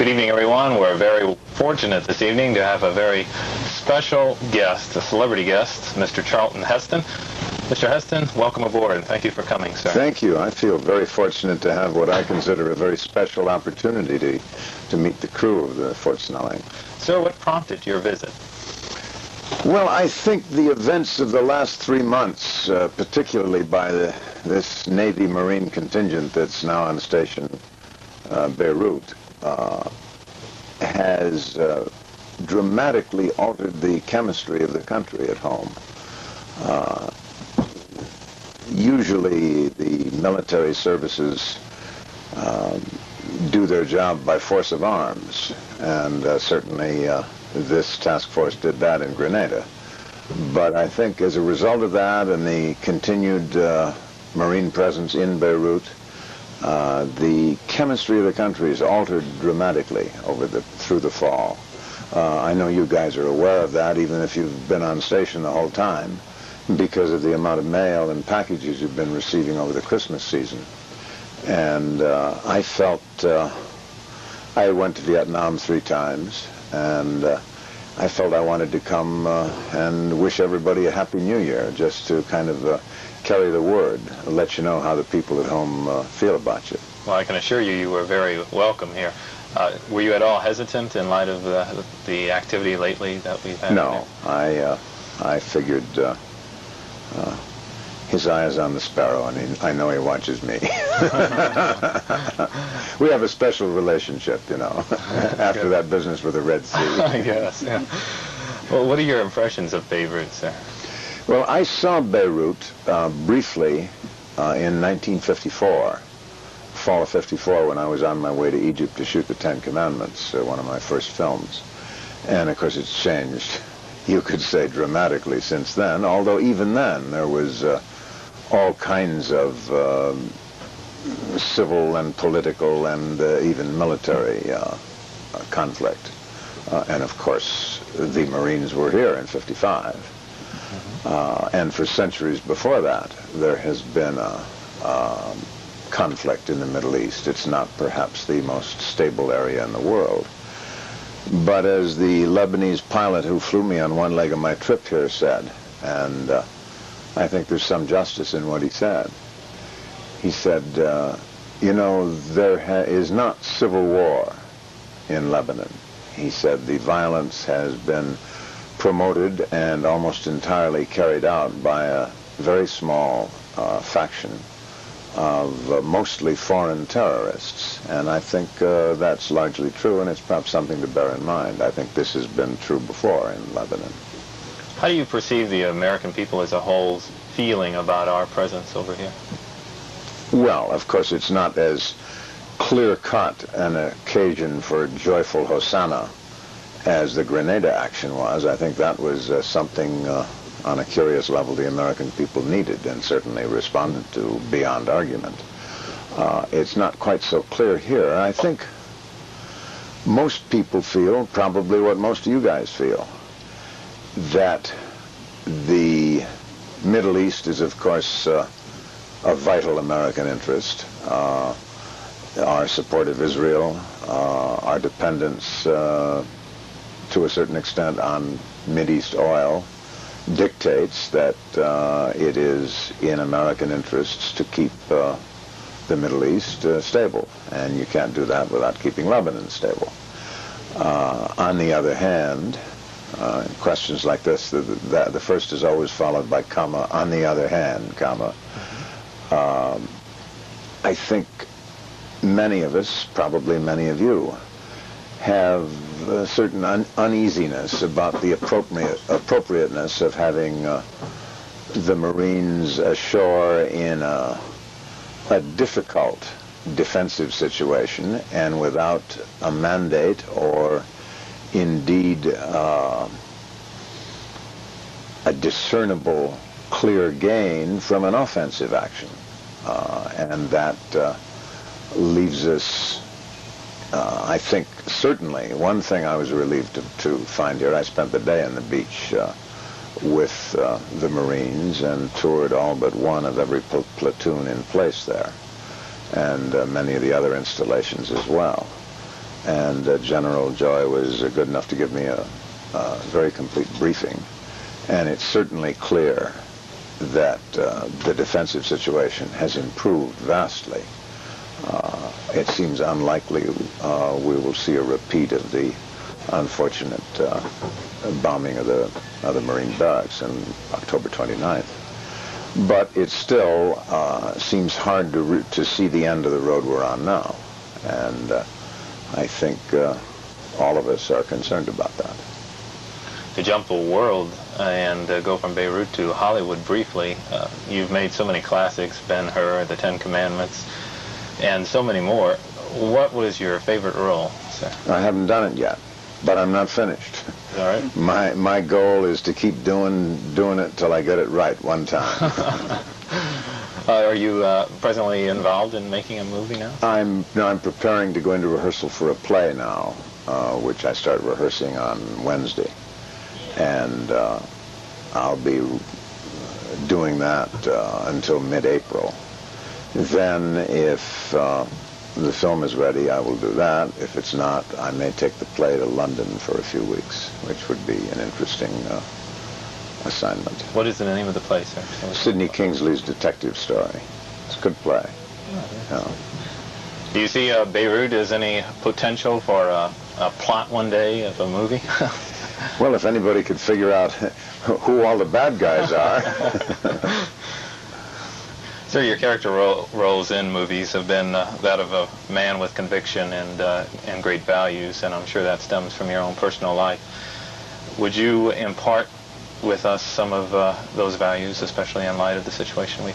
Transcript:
Good evening, everyone. We're very fortunate this evening to have a very special guest, a celebrity guest, Mr. Charlton Heston. Mr. Heston, welcome aboard, and thank you for coming, sir. Thank you. I feel very fortunate to have what I consider a very special opportunity to meet the crew of the Fort Snelling. Sir, what prompted your visit? Well, I think the events of the last 3 months, particularly by this Navy Marine contingent that's now on station Beirut, has dramatically altered the chemistry of the country at home. Usually the military services do their job by force of arms, and certainly this task force did that in Grenada. But I think as a result of that and the continued Marine presence in Beirut, the chemistry of the country is altered dramatically through the fall. I know you guys are aware of that, even if you've been on station the whole time, because of the amount of mail and packages you've been receiving over the Christmas season. And I felt, I went to Vietnam 3 times, and I felt I wanted to come and wish everybody a Happy New Year, just to kind of carry the word, let you know how the people at home feel about you. Well, I can assure you, you were very welcome here. Were you at all hesitant in light of the activity lately that we've had? No, I figured his eye is on the sparrow, and I know he watches me. We have a special relationship, you know, after that business with the Red Sea. I guess, yeah. Well, what are your impressions of Beirut, sir? Well, I saw Beirut briefly in 1954, fall of 54, when I was on my way to Egypt to shoot the 10 Commandments, one of my first films. And of course it's changed, you could say, dramatically since then, although even then there was all kinds of civil and political and even military conflict. And of course the Marines were here in 55. And for centuries before that, there has been a conflict in the Middle East. It's not perhaps the most stable area in the world. But as the Lebanese pilot who flew me on one leg of my trip here said, and I think there's some justice in what he said you know, there is not civil war in Lebanon. He said the violence has been promoted and almost entirely carried out by a very small faction of mostly foreign terrorists. And I think that's largely true, and it's perhaps something to bear in mind. I think this has been true before in Lebanon. How do you perceive the American people as a whole's feeling about our presence over here? Well, of course, it's not as clear-cut an occasion for joyful Hosanna as the Grenada action was. I think that was something on a curious level the American people needed and certainly responded to beyond argument. It's not quite so clear here. I think most people feel probably what most of you guys feel, that the Middle East is, of course, a vital American interest. Our support of Israel, our dependence to a certain extent on Mideast oil dictates that it is in American interests to keep the Middle East stable, and you can't do that without keeping Lebanon stable. On the other hand, questions like this, the first is always followed by comma, on the other hand, comma. I think many of us, probably many of you, have a certain uneasiness about the appropriateness of having the Marines ashore in a difficult defensive situation and without a mandate or indeed a discernible clear gain from an offensive action. And that leaves us, I think, certainly, one thing I was relieved to find here, I spent the day on the beach with the Marines and toured all but one of every platoon in place there, and many of the other installations as well. and General Joy was good enough to give me a very complete briefing. And it's certainly clear that the defensive situation has improved vastly. It seems unlikely we will see a repeat of the unfortunate bombing of the Marine Barracks on October 29th. But it still seems hard to see the end of the road we're on now. And I think all of us are concerned about that. To jump the world and go from Beirut to Hollywood briefly, you've made so many classics, Ben-Hur, The Ten Commandments, and so many more. What was your favorite role, sir? I haven't done it yet, but I'm not finished. All right. My goal is to keep doing it till I get it right one time. Are you presently involved in making a movie now? I'm preparing to go into rehearsal for a play now, which I started rehearsing on Wednesday. And I'll be doing that until mid-April. Then if the film is ready, I will do that. If it's not, I may take the play to London for a few weeks, which would be an interesting assignment. What is the name of the play, sir? Sidney Kingsley's detective story. It's a good play. Yeah. Do you see Beirut as any potential for a plot one day of a movie? Well, if anybody could figure out who all the bad guys are. Sir, your character roles in movies have been that of a man with conviction and great values, and I'm sure that stems from your own personal life. Would you impart with us some of those values, especially in light of the situation we